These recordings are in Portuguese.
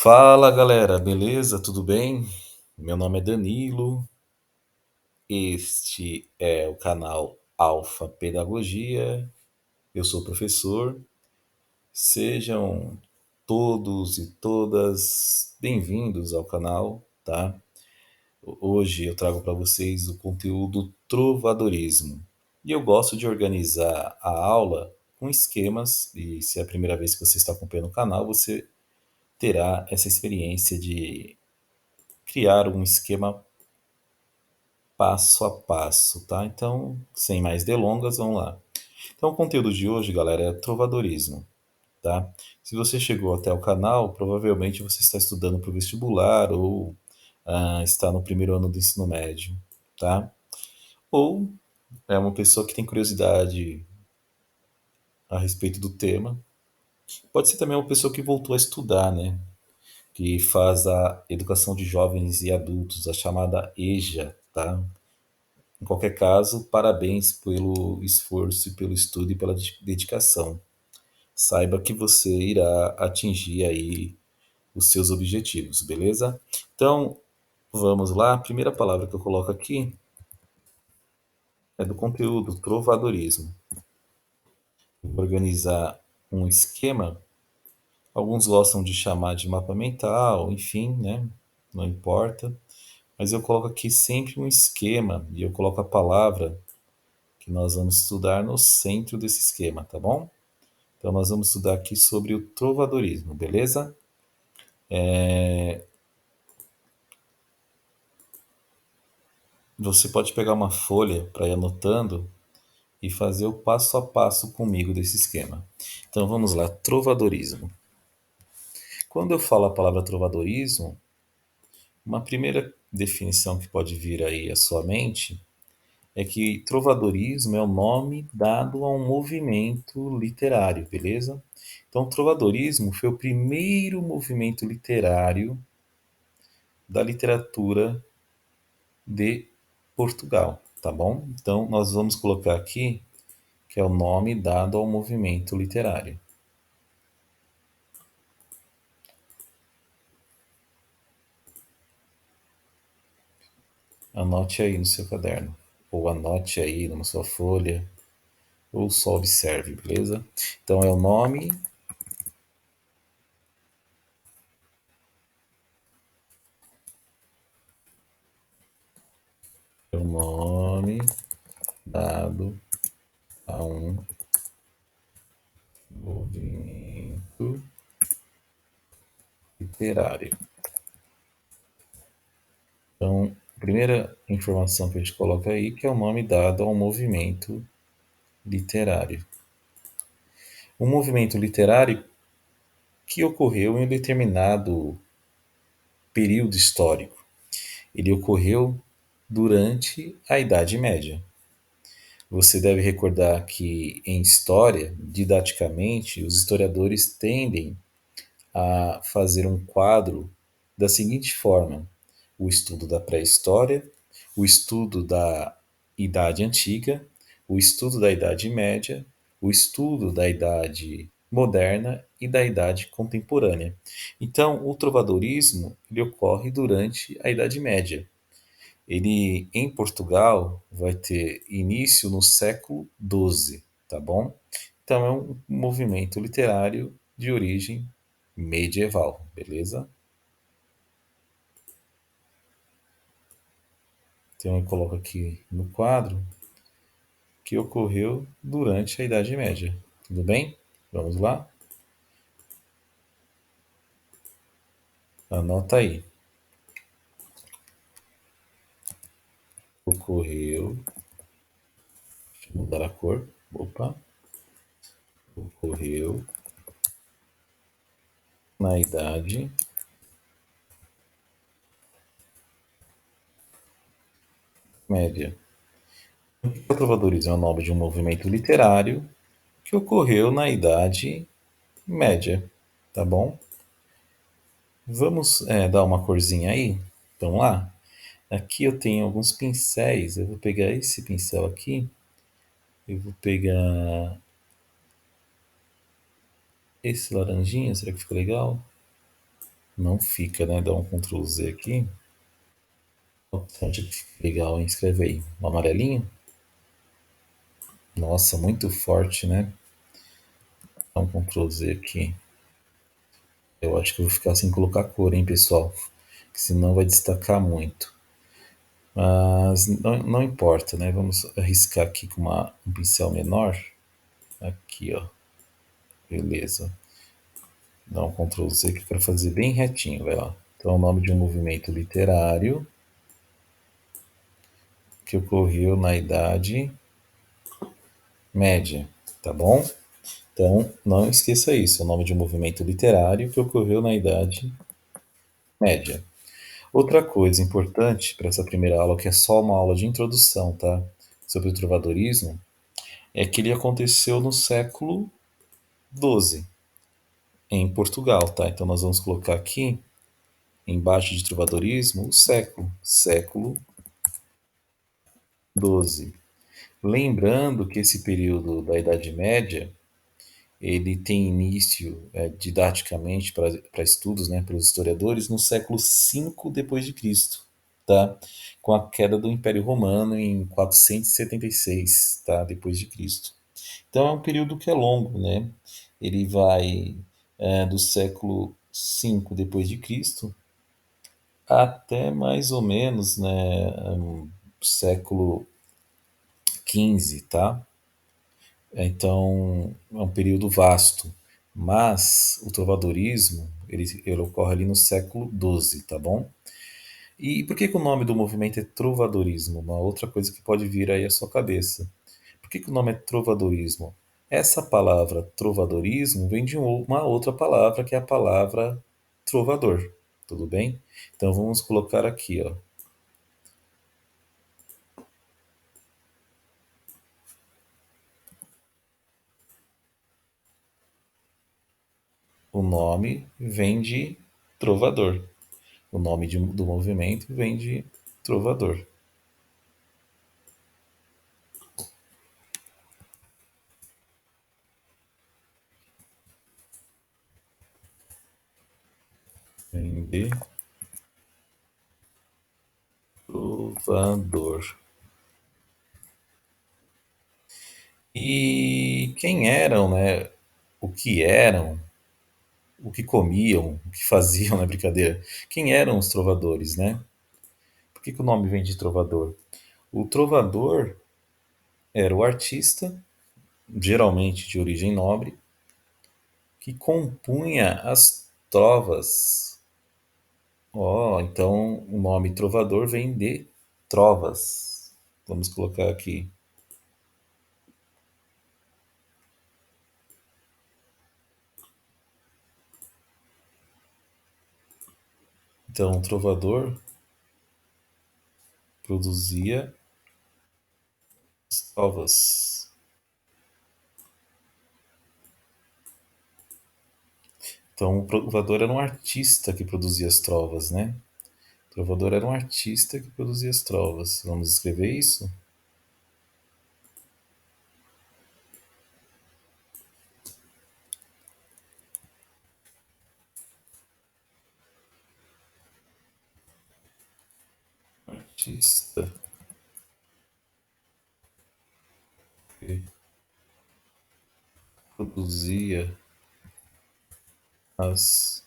Fala galera, beleza? Tudo bem? Meu nome é Danilo, este é o canal Alfa Pedagogia, eu sou professor. Sejam todos e todas bem-vindos ao canal, tá? Hoje eu trago para vocês o conteúdo trovadorismo. E eu gosto de organizar a aula com esquemas, e se é a primeira vez que você está acompanhando o canal, você terá essa experiência de criar um esquema passo a passo, tá? Então, sem mais delongas, vamos lá. Então, o conteúdo de hoje, galera, é trovadorismo, tá? Se você chegou até o canal, provavelmente você está estudando para o vestibular ou está no primeiro ano do ensino médio, tá? Ou é uma pessoa que tem curiosidade a respeito do tema. Pode ser também uma pessoa que voltou a estudar, né? Que faz a educação de jovens e adultos, a chamada EJA, tá? Em qualquer caso, parabéns pelo esforço e pelo estudo e pela dedicação. Saiba que você irá atingir aí os seus objetivos, beleza? Então, vamos lá. A primeira palavra que eu coloco aqui é do conteúdo, trovadorismo. Vou organizar um esquema. Alguns gostam de chamar de mapa mental, enfim, né? Não importa. Mas eu coloco aqui sempre um esquema e eu coloco a palavra que nós vamos estudar no centro desse esquema, tá bom? Então, nós vamos estudar aqui sobre o trovadorismo, beleza? Você pode pegar uma folha para ir anotando e fazer o passo a passo comigo desse esquema. Então, vamos lá, trovadorismo. Quando eu falo a palavra trovadorismo, uma primeira definição que pode vir aí à sua mente é que trovadorismo é o nome dado a um movimento literário, beleza? Então, o trovadorismo foi o primeiro movimento literário da literatura de Portugal, tá bom? Então, nós vamos colocar aqui que é o nome dado ao movimento literário. Anote aí no seu caderno, ou anote aí na sua folha, ou só observe, beleza? Então, é o nome dado a um movimento literário. Então, a primeira informação que a gente coloca aí que é o nome dado ao movimento literário. Um movimento literário que ocorreu em um determinado período histórico. Ele ocorreu durante a Idade Média. Você deve recordar que em história, didaticamente, os historiadores tendem a fazer um quadro da seguinte forma: o estudo da pré-história, o estudo da Idade Antiga, o estudo da Idade Média, o estudo da Idade Moderna e da Idade Contemporânea. Então, o trovadorismo ele ocorre durante a Idade Média. Ele, em Portugal, vai ter início no século XII, tá bom? Então, é um movimento literário de origem medieval, beleza? Então, eu coloco aqui no quadro que ocorreu durante a Idade Média. Tudo bem? Vamos lá? Anota aí. Ocorreu. Deixa eu mudar a cor. Opa. Ocorreu na Idade Média. O trovadorismo é o nome de um movimento literário que ocorreu na Idade Média, tá bom? Vamos dar uma corzinha aí? Então lá, aqui eu tenho alguns pincéis. Eu vou pegar esse pincel aqui. Eu vou pegar esse laranjinha. Será que ficou legal? Não fica, né? Dá um Ctrl Z aqui. Nossa, legal, hein? Escreve aí. Um amarelinho? Nossa, muito forte, né? Dá um Ctrl Z aqui. Eu acho que eu vou ficar sem colocar cor, hein, pessoal? Que senão vai destacar muito. Mas não importa, né? Vamos arriscar aqui com um pincel menor. Aqui, ó. Beleza. Dá um Ctrl Z que eu quero fazer bem retinho, vai lá. Então, é o nome de um movimento literário que ocorreu na Idade Média, tá bom? Então, não esqueça isso, é o nome de um movimento literário que ocorreu na Idade Média. Outra coisa importante para essa primeira aula, que é só uma aula de introdução, tá? Sobre o trovadorismo, é que ele aconteceu no século XII, em Portugal, tá? Então nós vamos colocar aqui, embaixo de trovadorismo, o século XII. Lembrando que esse período da Idade Média, ele tem início didaticamente para estudos, né, pelos historiadores, no século V depois de Cristo, tá? Com a queda do Império Romano em 476, tá? Depois de Cristo. Então é um período que é longo, né? Ele vai do século V depois de Cristo até mais ou menos, né, século XV, tá? Então, é um período vasto. Mas o trovadorismo, ele ocorre ali no século XII, tá bom? E por que que o nome do movimento é trovadorismo? Uma outra coisa que pode vir aí à sua cabeça. Por que que o nome é trovadorismo? Essa palavra trovadorismo vem de uma outra palavra, que é a palavra trovador. Tudo bem? Então vamos colocar aqui, ó, o nome vem de trovador. O nome do movimento vem de trovador. Vem de trovador. E quem eram, né? O que eram, o que comiam, o que faziam na brincadeira? Quem eram os trovadores, né? Por que que o nome vem de trovador? O trovador era o artista, geralmente de origem nobre, que compunha as trovas. Ó, então o nome trovador vem de trovas. Vamos colocar aqui. Então, o trovador produzia as trovas. Então, o trovador era um artista que produzia as trovas, né? O trovador era um artista que produzia as trovas. Vamos escrever isso? Artista que produzia as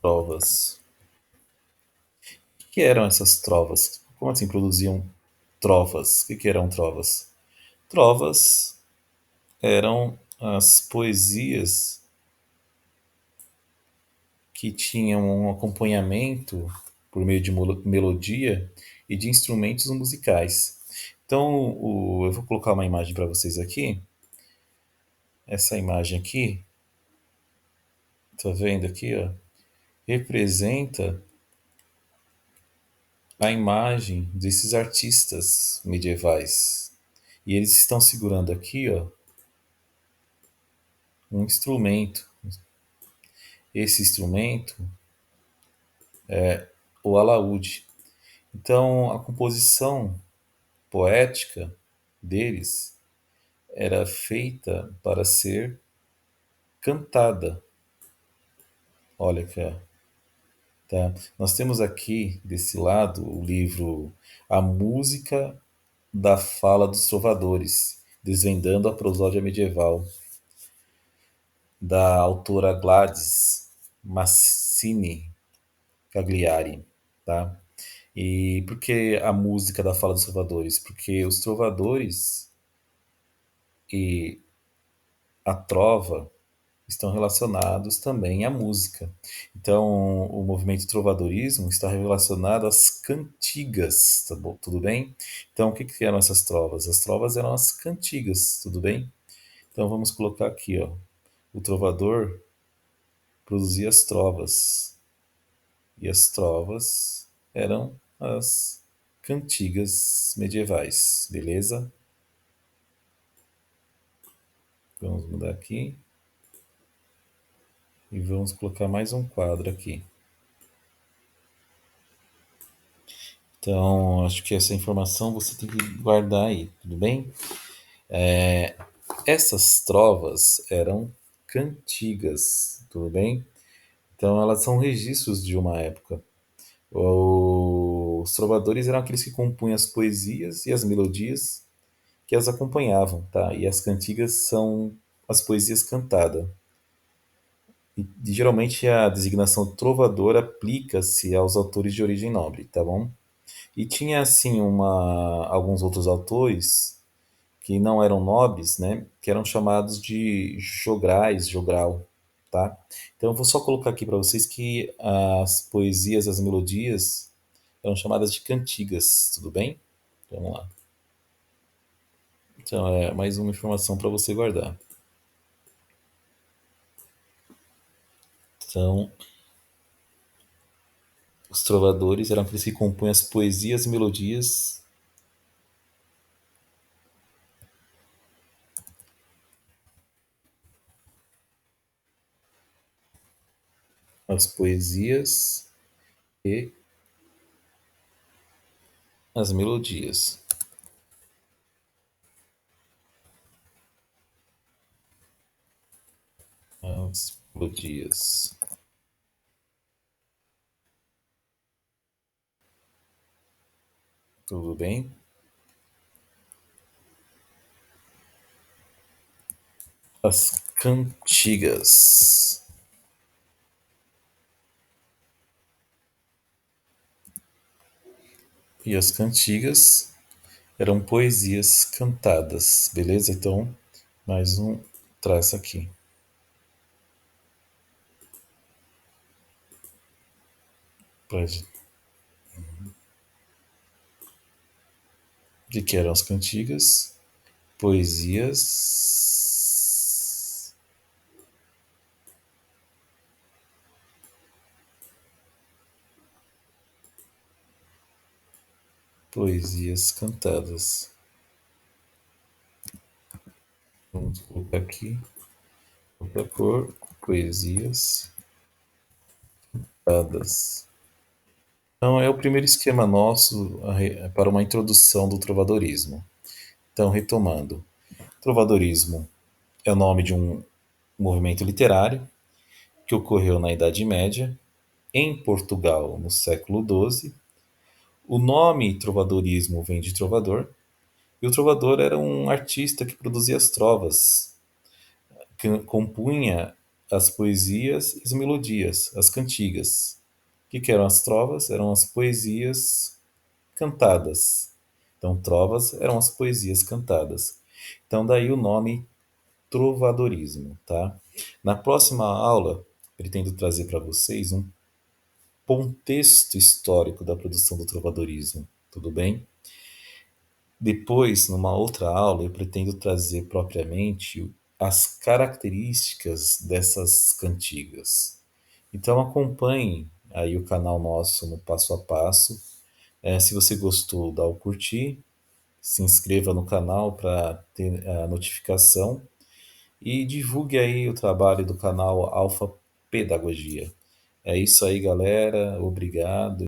trovas. O que eram essas trovas? Como assim produziam trovas? O que eram trovas? Trovas eram as poesias que tinham um acompanhamento por meio de melodia e de instrumentos musicais. Então, eu vou colocar uma imagem para vocês aqui. Essa imagem aqui, tá vendo aqui, ó? Representa a imagem desses artistas medievais. E eles estão segurando aqui, ó, um instrumento. Esse instrumento, o alaúde. Então, a composição poética deles era feita para ser cantada. Olha aqui, ó, tá? Nós temos aqui, desse lado, o livro A Música da Fala dos Trovadores, Desvendando a Prosódia Medieval, da autora Gladys Massini Cagliari, tá? E por que a música da Fala dos Trovadores? Porque os trovadores e a trova estão relacionados também à música. Então, o movimento trovadorismo está relacionado às cantigas, tá bom? Tudo bem? Então, o que que eram essas trovas? As trovas eram as cantigas, tudo bem? Então, vamos colocar aqui, ó. O trovador produzia as trovas, e as trovas eram as cantigas medievais, beleza? Vamos mudar aqui e vamos colocar mais um quadro aqui. Então, acho que essa informação você tem que guardar aí, tudo bem? Essas trovas eram cantigas, tudo bem? Então, elas são registros de uma época. Os trovadores eram aqueles que compunham as poesias e as melodias que as acompanhavam, tá? E as cantigas são as poesias cantadas. E geralmente a designação trovador aplica-se aos autores de origem nobre, tá bom? E tinha assim alguns outros autores que não eram nobres, né, que eram chamados de jograis, jogral, tá? Então eu vou só colocar aqui para vocês que as poesias, as melodias eram chamadas de cantigas, tudo bem? Então, vamos lá. Então é mais uma informação para você guardar. Então, os trovadores eram aqueles que compunham as poesias e melodias, as poesias e as melodias. As melodias. Tudo bem? As cantigas. E as cantigas eram poesias cantadas, beleza? Então, mais um traço aqui. Pode. O que eram as cantigas? Poesias. Poesias cantadas. Vamos colocar aqui. Outra cor. Poesias cantadas. Então, é o primeiro esquema nosso para uma introdução do trovadorismo. Então, retomando. Trovadorismo é o nome de um movimento literário que ocorreu na Idade Média, em Portugal, no século XII. O nome trovadorismo vem de trovador, e o trovador era um artista que produzia as trovas, que compunha as poesias e as melodias, as cantigas. O que eram as trovas? Eram as poesias cantadas. Então, trovas eram as poesias cantadas. Então, daí o nome trovadorismo, tá? Na próxima aula, pretendo trazer para vocês um contexto histórico da produção do trovadorismo, tudo bem? Depois, numa outra aula, eu pretendo trazer propriamente as características dessas cantigas. Então acompanhe aí o canal nosso no passo a passo. Se você gostou, dá o curtir, se inscreva no canal para ter a notificação e divulgue aí o trabalho do canal Alfa Pedagogia. É isso aí, galera. Obrigado.